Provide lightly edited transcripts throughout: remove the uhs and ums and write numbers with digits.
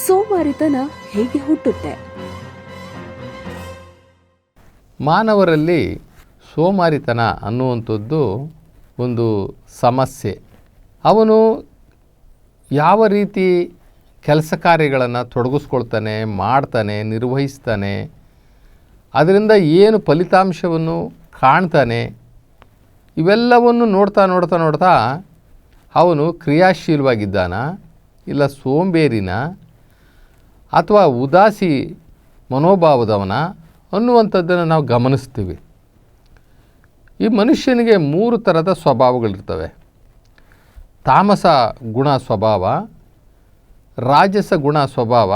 ಸೋಮಾರಿತನ ಹೇಗೆ ಹುಟ್ಟುತ್ತೆ? ಮಾನವರಲ್ಲಿ ಸೋಮಾರಿತನ ಅನ್ನುವಂಥದ್ದು ಒಂದು ಸಮಸ್ಯೆ. ಅವನು ಯಾವ ರೀತಿ ಕೆಲಸ ಕಾರ್ಯಗಳನ್ನು ತೊಡಗಿಸ್ಕೊಳ್ತಾನೆ, ಮಾಡ್ತಾನೆ, ನಿರ್ವಹಿಸ್ತಾನೆ, ಅದರಿಂದ ಏನು ಫಲಿತಾಂಶವನ್ನು ಕಾಣ್ತಾನೆ, ಇವೆಲ್ಲವನ್ನು ನೋಡ್ತಾ ಅವನು ಕ್ರಿಯಾಶೀಲವಾಗಿದ್ದಾನ, ಇಲ್ಲ ಸೋಂಬೇರಿನ, ಅಥವಾ ಉದಾಸಿ ಮನೋಭಾವದವನ ಅನ್ನುವಂಥದ್ದನ್ನು ನಾವು ಗಮನಿಸ್ತೀವಿ. ಈ ಮನುಷ್ಯನಿಗೆ 3 ಥರದ ಸ್ವಭಾವಗಳಿರ್ತವೆ. ತಾಮಸ ಗುಣ ಸ್ವಭಾವ, ರಾಜಸ ಗುಣ ಸ್ವಭಾವ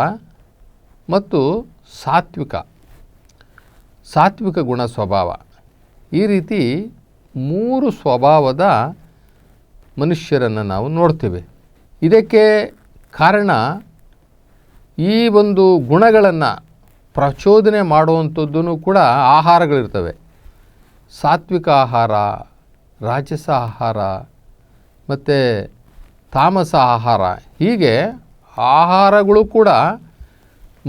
ಮತ್ತು ಸಾತ್ವಿಕ ಗುಣ ಸ್ವಭಾವ. ಈ ರೀತಿ 3 ಸ್ವಭಾವದ ಮನುಷ್ಯರನ್ನು ನಾವು ನೋಡ್ತೇವೆ. ಇದಕ್ಕೆ ಕಾರಣ ಈ ಒಂದು ಗುಣಗಳನ್ನು ಪ್ರಚೋದನೆ ಮಾಡುವಂಥದ್ದೂ ಕೂಡ ಆಹಾರಗಳಿರ್ತವೆ. ಸಾತ್ವಿಕ ಆಹಾರ, ರಾಜಸ ಆಹಾರ ಮತ್ತು ತಾಮಸ ಆಹಾರ, ಹೀಗೆ ಆಹಾರಗಳು ಕೂಡ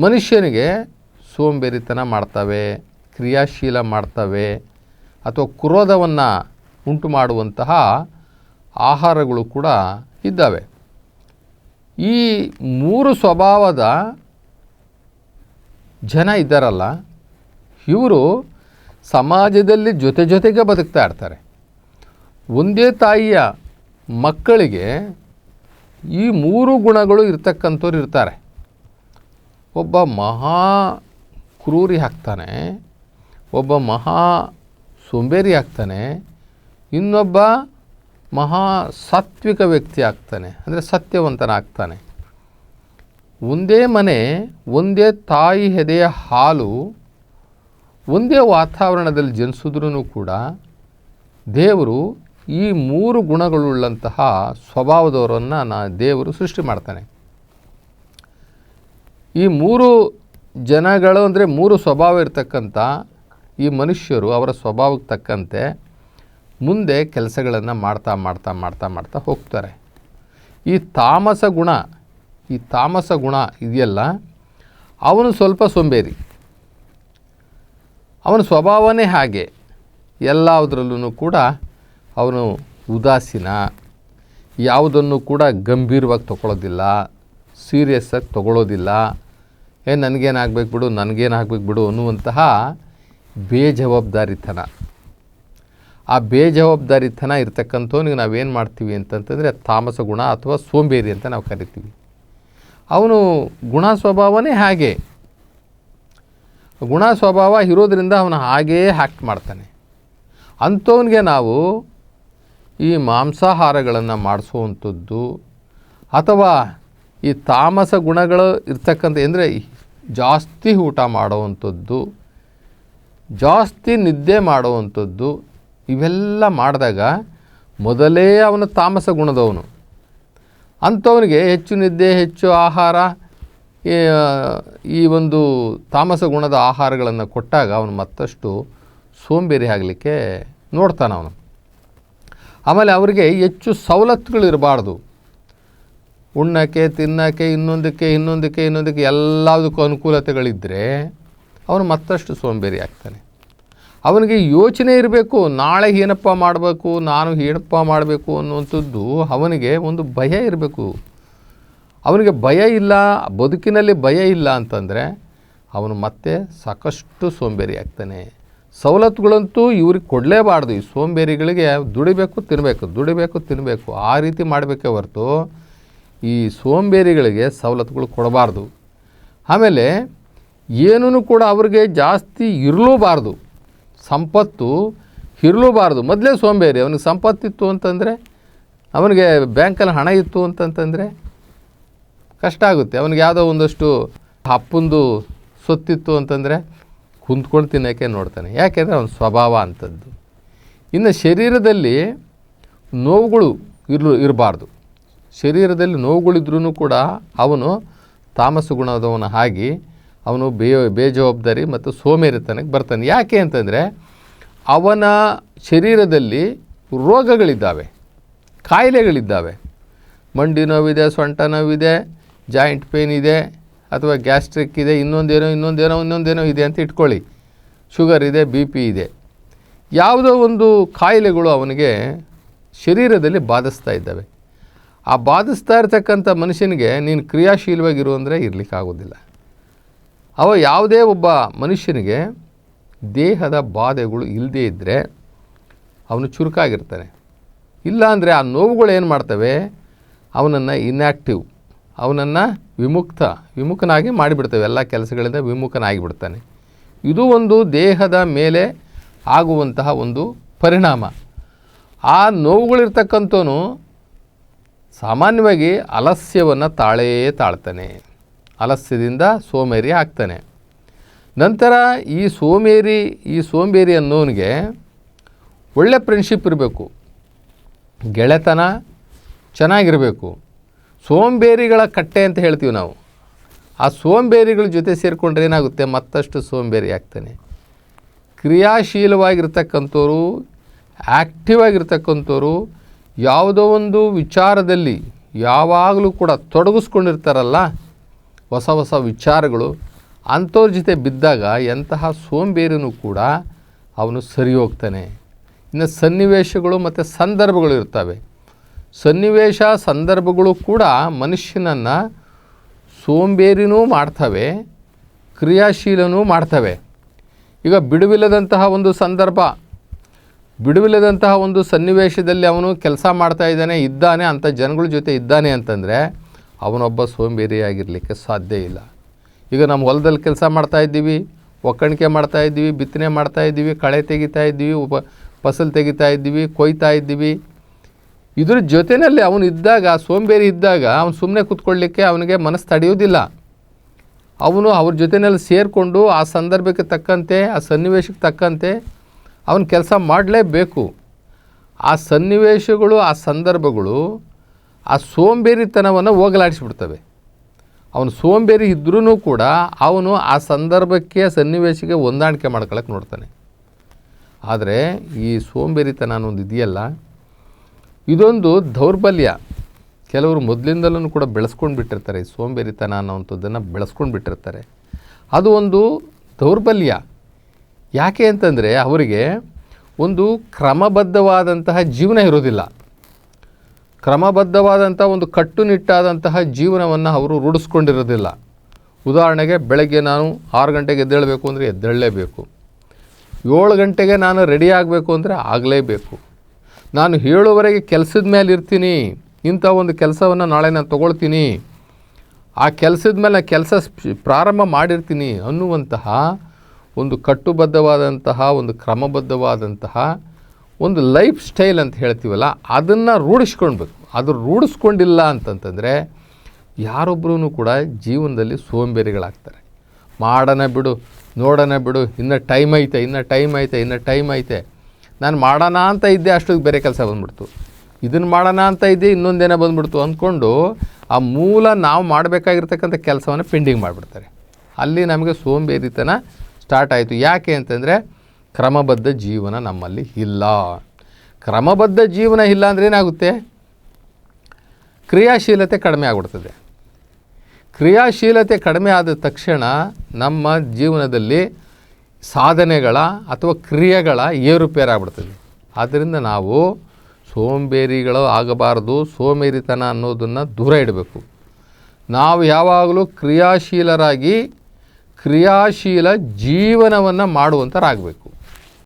ಮನುಷ್ಯನಿಗೆ ಸೋಂಬೇರಿತನ ಮಾಡ್ತವೆ, ಕ್ರಿಯಾಶೀಲ ಮಾಡ್ತವೆ, ಅಥವಾ ಕ್ರೋಧವನ್ನು ಉಂಟು ಮಾಡುವಂತಹ ಆಹಾರಗಳು ಕೂಡ ಇದ್ದಾವೆ. ಈ 3 ಸ್ವಭಾವದ ಜನ ಇದ್ದಾರಲ್ಲ, ಇವರು ಸಮಾಜದಲ್ಲಿ ಜೊತೆಗೆ ಬದುಕ್ತಾ ಇರ್ತಾರೆ. ಒಂದೇ ತಾಯಿಯ ಮಕ್ಕಳಿಗೆ ಈ 3 ಗುಣಗಳು ಇರ್ತಕ್ಕಂಥವ್ರು ಇರ್ತಾರೆ. ಒಬ್ಬ ಮಹಾ ಕ್ರೂರಿ ಆಗ್ತಾನೆ, ಒಬ್ಬ ಮಹಾ ಸೋಂಬೇರಿ ಆಗ್ತಾನೆ, ಇನ್ನೊಬ್ಬ ಮಹಾ ಸಾತ್ವಿಕ ವ್ಯಕ್ತಿ ಆಗ್ತಾನೆ, ಅಂದರೆ ಸತ್ಯವಂತನಾಗ್ತಾನೆ. ಒಂದೇ ಮನೆ, ಒಂದೇ ತಾಯಿ ಎದೆಯ ಹಾಲು, ಒಂದೇ ವಾತಾವರಣದಲ್ಲಿ ಜನಿಸಿದ್ರೂ ಕೂಡ ದೇವರು ಈ 3 ಗುಣಗಳುಳ್ಳಂತಹ ಸ್ವಭಾವದವರನ್ನು ದೇವರು ಸೃಷ್ಟಿ ಮಾಡ್ತಾನೆ. ಈ 3 ಜನಗಳು ಅಂದರೆ 3 ಸ್ವಭಾವ ಇರ್ತಕ್ಕಂಥ ಈ ಮನುಷ್ಯರು ಅವರ ಸ್ವಭಾವಕ್ಕೆ ತಕ್ಕಂತೆ ಮುಂದೆ ಕೆಲಸಗಳನ್ನು ಮಾಡ್ತಾ ಹೋಗ್ತಾರೆ. ಈ ತಾಮಸ ಗುಣ ಇದೆಯಲ್ಲ, ಅವನು ಸ್ವಲ್ಪ ಸೋಂಬೇರಿ. ಅವನ ಸ್ವಭಾವನೇ ಹಾಗೆ. ಎಲ್ಲದರಲ್ಲೂ ಕೂಡ ಅವನು ಉದಾಸೀನ, ಯಾವುದನ್ನು ಕೂಡ ಗಂಭೀರವಾಗಿ ತಗೊಳ್ಳೋದಿಲ್ಲ, ಸೀರಿಯಸ್ಸಾಗಿ ತಗೊಳ್ಳೋದಿಲ್ಲ. ನನಗೇನಾಗಬೇಕು ಬಿಡು ಅನ್ನುವಂತಹ ಬೇಜವಾಬ್ದಾರಿತನ. ಆ ಬೇಜವಾಬ್ದಾರಿತನ ಇರ್ತಕ್ಕಂಥವನಿಗೆ ನಾವೇನು ಮಾಡ್ತೀವಿ ಅಂತಂತಂದರೆ ತಾಮಸ ಗುಣ ಅಥವಾ ಸೋಂಬೇರಿ ಅಂತ ನಾವು ಕರಿತೀವಿ. ಅವನು ಗುಣ ಸ್ವಭಾವನೇ ಹಾಗೆ. ಗುಣ ಸ್ವಭಾವ ಇರೋದರಿಂದ ಅವನು ಹಾಗೇ ಆ್ಯಕ್ಟ್ ಮಾಡ್ತಾನೆ. ಅಂಥವನಿಗೆ ನಾವು ಈ ಮಾಂಸಾಹಾರಗಳನ್ನು ಮಾಡಿಸುವಂಥದ್ದು, ಅಥವಾ ಈ ತಾಮಸ ಗುಣಗಳು ಇರ್ತಕ್ಕಂಥ ಅಂದರೆ ಜಾಸ್ತಿ ಊಟ ಮಾಡುವಂಥದ್ದು, ಜಾಸ್ತಿ ನಿದ್ದೆ ಮಾಡುವಂಥದ್ದು, ಇವೆಲ್ಲ ಮಾಡಿದಾಗ ಮೊದಲೇ ಅವನು ತಾಮಸ ಗುಣದವನು. ಅಂಥವನಿಗೆ ಹೆಚ್ಚು ನಿದ್ದೆ, ಹೆಚ್ಚು ಆಹಾರ, ಈ ಒಂದು ತಾಮಸ ಗುಣದ ಆಹಾರಗಳನ್ನು ಕೊಟ್ಟಾಗ ಅವನು ಮತ್ತಷ್ಟು ಸೋಂಬೇರಿ ಆಗಲಿಕ್ಕೆ ನೋಡ್ತಾನೆ ಅವನು. ಆಮೇಲೆ ಅವರಿಗೆ ಹೆಚ್ಚು ಸವಲತ್ತುಗಳಿರಬಾರ್ದು. ಉಣ್ಣಕ್ಕೆ, ತಿನ್ನೋಕ್ಕೆ, ಇನ್ನೊಂದಕ್ಕೆ ಎಲ್ಲದಕ್ಕೂ ಅನುಕೂಲತೆಗಳಿದ್ದರೆ ಅವನು ಮತ್ತಷ್ಟು ಸೋಂಬೇರಿ ಆಗ್ತಾನೆ. ಅವನಿಗೆ ಯೋಚನೆ ಇರಬೇಕು, ನಾಳೆ ಏನಪ್ಪ ಮಾಡಬೇಕು, ನಾನು ಏನಪ್ಪ ಮಾಡಬೇಕು ಅನ್ನುವಂಥದ್ದು ಅವನಿಗೆ ಒಂದು ಭಯ ಇರಬೇಕು. ಅವನಿಗೆ ಭಯ ಇಲ್ಲ, ಬದುಕಿನಲ್ಲಿ ಭಯ ಇಲ್ಲ ಅಂತಂದರೆ ಅವನು ಮತ್ತೆ ಸಾಕಷ್ಟು ಸೋಂಬೇರಿ ಆಗ್ತಾನೆ. ಸವಲತ್ತುಗಳಂತೂ ಇವ್ರಿಗೆ ಕೊಡಲೇಬಾರ್ದು. ಈ ಸೋಂಬೇರಿಗಳಿಗೆ ದುಡಿಬೇಕು ತಿನ್ನಬೇಕು ಆ ರೀತಿ ಮಾಡಬೇಕೇ ಹೊರತು ಈ ಸೋಂಬೇರಿಗಳಿಗೆ ಸವಲತ್ತುಗಳು ಕೊಡಬಾರ್ದು. ಆಮೇಲೆ ಏನೂ ಕೂಡ ಅವ್ರಿಗೆ ಜಾಸ್ತಿ ಇರಲೂಬಾರ್ದು, ಸಂಪತ್ತು ಇರಲೂಬಾರ್ದು. ಮೊದಲೇ ಸೋಂಬೇರಿ. ಅವನಿಗೆ ಸಂಪತ್ತಿತ್ತು ಅಂತಂದರೆ, ಅವನಿಗೆ ಬ್ಯಾಂಕಲ್ಲಿ ಹಣ ಇತ್ತು ಅಂತಂತಂದರೆ ಕಷ್ಟ ಆಗುತ್ತೆ. ಅವನಿಗೆ ಯಾವುದೋ ಒಂದಷ್ಟು ಅಪ್ಪಂದು ಸೊತ್ತಿತ್ತು ಅಂತಂದರೆ ಕುಂತ್ಕೊಂಡು ತಿನ್ನೋಕ್ಕೆ ನೋಡ್ತಾನೆ. ಯಾಕೆಂದರೆ ಅವನ ಸ್ವಭಾವ ಅಂಥದ್ದು. ಇನ್ನು ಶರೀರದಲ್ಲಿ ನೋವುಗಳು ಇರಬಾರ್ದು. ಶರೀರದಲ್ಲಿ ನೋವುಗಳಿದ್ರೂ ಕೂಡ ಅವನು ತಾಮಸ ಗುಣದವನ ಆಗಿ ಅವನು ಬೇಜವಾಬ್ದಾರಿ ಮತ್ತು ಸೋಮೇರಿತನಕ್ಕೆ ಬರ್ತಾನೆ. ಯಾಕೆ ಅಂತಂದರೆ ಅವನ ಶರೀರದಲ್ಲಿ ರೋಗಗಳಿದ್ದಾವೆ, ಕಾಯಿಲೆಗಳಿದ್ದಾವೆ. ಮಂಡಿ ನೋವಿದೆ, ಸೊಂಟ ನೋವಿದೆ, ಜಾಯಿಂಟ್ ಪೇನ್ ಇದೆ, ಅಥವಾ ಗ್ಯಾಸ್ಟ್ರಿಕ್ ಇದೆ, ಇನ್ನೊಂದೇನೋ ಇದೆ ಅಂತ ಇಟ್ಕೊಳ್ಳಿ, ಶುಗರ್ ಇದೆ, ಬಿ ಪಿ ಇದೆ, ಯಾವುದೋ ಒಂದು ಕಾಯಿಲೆಗಳು ಅವನಿಗೆ ಶರೀರದಲ್ಲಿ ಬಾಧಿಸ್ತಾ ಇದ್ದಾವೆ. ಆ ಬಾಧಿಸ್ತಾ ಇರ್ತಕ್ಕಂಥ ಮನುಷ್ಯನಿಗೆ ನೀನು ಕ್ರಿಯಾಶೀಲವಾಗಿರು ಅಂದರೆ ಇರಲಿಕ್ಕಾಗೋದಿಲ್ಲ. ಯಾವುದೇ ಒಬ್ಬ ಮನುಷ್ಯನಿಗೆ ದೇಹದ ಬಾಧೆಗಳು ಇಲ್ಲದೇ ಇದ್ದರೆ ಅವನು ಚುರುಕಾಗಿರ್ತಾನೆ. ಇಲ್ಲಾಂದರೆ ಆ ನೋವುಗಳು ಏನು ಮಾಡ್ತವೆ, ಅವನನ್ನು ಇನ್ಯಾಕ್ಟಿವ್, ಅವನನ್ನು ವಿಮುಖನಾಗಿ ಮಾಡಿಬಿಡ್ತವೆ, ಎಲ್ಲ ಕೆಲಸಗಳಿಂದ ವಿಮುಖನಾಗಿ ಬಿಡ್ತಾನೆ. ಇದು ಒಂದು ದೇಹದ ಮೇಲೆ ಆಗುವಂತಹ ಒಂದು ಪರಿಣಾಮ. ಆ ನೋವುಗಳಿರ್ತಕ್ಕಂಥವನು ಸಾಮಾನ್ಯವಾಗಿ ಆಲಸ್ಯವನ್ನು ತಾಳ್ತಾನೆ, ಆಲಸ್ಯದಿಂದ ಸೋಮೇರಿ ಆಗ್ತಾನೆ. ನಂತರ ಈ ಸೋಂಬೇರಿ ಅನ್ನೋನಿಗೆ ಒಳ್ಳೆ ಫ್ರೆಂಡ್ಶಿಪ್ ಇರಬೇಕು, ಗೆಳೆತನ ಚೆನ್ನಾಗಿರಬೇಕು. ಸೋಂಬೇರಿಗಳ ಕಟ್ಟೆ ಅಂತ ಹೇಳ್ತೀವಿ ನಾವು. ಆ ಸೋಂಬೇರಿಗಳ ಜೊತೆ ಸೇರಿಕೊಂಡ್ರೆ ಏನಾಗುತ್ತೆ, ಮತ್ತಷ್ಟು ಸೋಂಬೇರಿ ಆಗ್ತಾನೆ. ಕ್ರಿಯಾಶೀಲವಾಗಿರ್ತಕ್ಕಂಥವ್ರು, ಆ್ಯಕ್ಟಿವ್ ಆಗಿರ್ತಕ್ಕಂಥವ್ರು, ಯಾವುದೋ ಒಂದು ವಿಚಾರದಲ್ಲಿ ಯಾವಾಗಲೂ ಕೂಡ ತೊಡಗಿಸ್ಕೊಂಡಿರ್ತಾರಲ್ಲ, ಹೊಸ ವಿಚಾರಗಳು, ಅಂಥವ್ರ ಜೊತೆ ಬಿದ್ದಾಗ ಎಂತಹ ಸೋಂಬೇರಿನೂ ಕೂಡ ಅವನು ಸರಿ ಹೋಗ್ತಾನೆ. ಇನ್ನು ಸನ್ನಿವೇಶಗಳು ಮತ್ತು ಸಂದರ್ಭಗಳು ಇರ್ತವೆ. ಸನ್ನಿವೇಶ ಸಂದರ್ಭಗಳು ಕೂಡ ಮನುಷ್ಯನನ್ನು ಸೋಂಬೇರಿನೂ ಮಾಡ್ತವೆ, ಕ್ರಿಯಾಶೀಲನೂ ಮಾಡ್ತವೆ. ಈಗ ಬಿಡುವಿಲ್ಲದಂತಹ ಒಂದು ಸಂದರ್ಭ, ಬಿಡುವಿಲ್ಲದಂತಹ ಒಂದು ಸನ್ನಿವೇಶದಲ್ಲಿ ಅವನು ಕೆಲಸ ಇದ್ದಾನೆ, ಅಂಥ ಜನಗಳ ಜೊತೆ ಇದ್ದಾನೆ ಅಂತಂದರೆ ಅವನೊಬ್ಬ ಸೋಂಬೇರಿಯಾಗಿರಲಿಕ್ಕೆ ಸಾಧ್ಯ ಇಲ್ಲ. ಈಗ ನಮ್ಮ ಹೊಲದಲ್ಲಿ ಕೆಲಸ ಮಾಡ್ತಾಯಿದ್ದೀವಿ, ಒಕ್ಕಣಿಕೆ ಮಾಡ್ತಾಯಿದ್ದೀವಿ, ಬಿತ್ತನೆ ಮಾಡ್ತಾಯಿದ್ದೀವಿ, ಕಳೆ ತೆಗಿತಾ ಇದ್ದೀವಿ, ಫಸಲು ತೆಗಿತಾ ಇದ್ದೀವಿ, ಕೊಯ್ತಾ ಇದ್ದೀವಿ. ಇದ್ರ ಜೊತೆಯಲ್ಲಿ ಅವನು ಇದ್ದಾಗ, ಸೋಂಬೇರಿ ಇದ್ದಾಗ ಅವನು ಸುಮ್ಮನೆ ಕೂತ್ಕೊಳ್ಳಿಕ್ಕೆ ಅವನಿಗೆ ಮನಸ್ಸು ತಡೆಯೋದಿಲ್ಲ. ಅವನು ಅವ್ರ ಜೊತೆಯಲ್ಲಿ ಸೇರಿಕೊಂಡು ಆ ಸಂದರ್ಭಕ್ಕೆ ತಕ್ಕಂತೆ, ಆ ಸನ್ನಿವೇಶಕ್ಕೆ ತಕ್ಕಂತೆ ಅವನು ಕೆಲಸ ಮಾಡಲೇಬೇಕು. ಆ ಸನ್ನಿವೇಶಗಳು, ಆ ಸಂದರ್ಭಗಳು ಆ ಸೋಂಬೇರಿತನವನ್ನು ಹೋಗಲಾಡಿಸಿಬಿಡ್ತವೆ. ಅವನು ಸೋಂಬೇರಿ ಇದ್ರೂ ಕೂಡ ಅವನು ಆ ಸಂದರ್ಭಕ್ಕೆ, ಸನ್ನಿವೇಶಕ್ಕೆ ಹೊಂದಾಣಿಕೆ ಮಾಡ್ಕೊಳ್ಳೋಕೆ ನೋಡ್ತಾನೆ. ಆದರೆ ಈ ಸೋಂಬೇರಿತನ ಅನ್ನೋದು ಇದೆಯಲ್ಲ, ಇದೊಂದು ದೌರ್ಬಲ್ಯ. ಕೆಲವರು ಮೊದಲಿಂದಲೂ ಕೂಡ ಬೆಳೆಸ್ಕೊಂಡು ಬಿಟ್ಟಿರ್ತಾರೆ. ಈ ಸೋಂಬೇರಿತನ ಅನ್ನೋವಂಥದ್ದನ್ನು ಬೆಳೆಸ್ಕೊಂಡು ಬಿಟ್ಟಿರ್ತಾರೆ. ಅದು ಒಂದು ದೌರ್ಬಲ್ಯ. ಯಾಕೆ ಅಂತಂದರೆ ಅವರಿಗೆ ಒಂದು ಕ್ರಮಬದ್ಧವಾದಂತಹ ಜೀವನ ಇರೋದಿಲ್ಲ. ಕ್ರಮಬದ್ಧವಾದಂಥ ಒಂದು ಕಟ್ಟುನಿಟ್ಟಾದಂತಹ ಜೀವನವನ್ನು ಅವರು ರೂಢಿಸ್ಕೊಂಡಿರೋದಿಲ್ಲ. ಉದಾಹರಣೆಗೆ, ಬೆಳಗ್ಗೆ ನಾನು 6 ಗಂಟೆಗೆ ಎದ್ದೇಳಬೇಕು ಅಂದರೆ ಎದ್ದೇಳಲೇಬೇಕು. 7 ಗಂಟೆಗೆ ನಾನು ರೆಡಿ ಆಗಬೇಕು ಅಂದರೆ ಆಗಲೇಬೇಕು. ನಾನು 7ವರೆಗೆ ಕೆಲಸದ ಮೇಲೆ ಇರ್ತೀನಿ, ಇಂಥ ಒಂದು ಕೆಲಸವನ್ನು ನಾಳೆ ನಾನು ತೊಗೊಳ್ತೀನಿ, ಆ ಕೆಲಸದ ಮೇಲೆ ಕೆಲಸ ಪ್ರಾರಂಭ ಮಾಡಿರ್ತೀನಿ ಅನ್ನುವಂತಹ ಒಂದು ಕಟ್ಟುಬದ್ಧವಾದಂತಹ, ಒಂದು ಕ್ರಮಬದ್ಧವಾದಂತಹ ಒಂದು ಲೈಫ್ ಸ್ಟೈಲ್ ಅಂತ ಹೇಳ್ತೀವಲ್ಲ, ಅದನ್ನು ರೂಢಿಸ್ಕೊಳ್ಬೇಕು. ಅದು ರೂಢಿಸ್ಕೊಂಡಿಲ್ಲ ಅಂತಂತಂದರೆ ಯಾರೊಬ್ಬರೂ ಕೂಡ ಜೀವನದಲ್ಲಿ ಸೋಂಬೇರಿಗಳಾಗ್ತಾರೆ. ಮಾಡೋಣ ಬಿಡು, ನೋಡೋಣ ಬಿಡು, ಇನ್ನೂ ಟೈಮ್ ಐತೆ, ನಾನು ಮಾಡೋಣ ಅಂತ ಇದ್ದೆ, ಅಷ್ಟೊತ್ತಿಗೆ ಬೇರೆ ಕೆಲಸ ಬಂದ್ಬಿಡ್ತು, ಇದನ್ನು ಮಾಡೋಣ ಅಂತ ಇದ್ದೆ, ಇನ್ನೊಂದೇನೋ ಬಂದ್ಬಿಡ್ತು ಅಂದ್ಕೊಂಡು ಆ ಮೂಲ ನಾವು ಮಾಡಬೇಕಾಗಿರ್ತಕ್ಕಂಥ ಕೆಲಸವನ್ನು ಪೆಂಡಿಂಗ್ ಮಾಡಿಬಿಡ್ತಾರೆ. ಅಲ್ಲಿ ನಮಗೆ ಸೋಂಬೇರಿತನ ಸ್ಟಾರ್ಟ್ ಆಯಿತು. ಯಾಕೆ ಅಂತಂದರೆ ಕ್ರಮಬದ್ಧ ಜೀವನ ನಮ್ಮಲ್ಲಿ ಇಲ್ಲ. ಕ್ರಮಬದ್ಧ ಜೀವನ ಇಲ್ಲ ಅಂದರೆ ಏನಾಗುತ್ತೆ, ಕ್ರಿಯಾಶೀಲತೆ ಕಡಿಮೆ ಆಗಿಬಿಡ್ತದೆ. ಕ್ರಿಯಾಶೀಲತೆ ಕಡಿಮೆ ಆದ ತಕ್ಷಣ ನಮ್ಮ ಜೀವನದಲ್ಲಿ ಸಾಧನೆಗಳ ಅಥವಾ ಕ್ರಿಯೆಗಳ ಏರುಪೇರಾಗ್ಬಿಡ್ತದೆ. ಆದ್ದರಿಂದ ನಾವು ಸೋಂಬೇರಿಗಳು ಆಗಬಾರ್ದು. ಸೋಂಬೇರಿತನ ಅನ್ನೋದನ್ನು ದೂರ ಇಡಬೇಕು. ನಾವು ಯಾವಾಗಲೂ ಕ್ರಿಯಾಶೀಲರಾಗಿ ಕ್ರಿಯಾಶೀಲ ಜೀವನವನ್ನು ಮಾಡುವಂಥರಾಗಬೇಕು.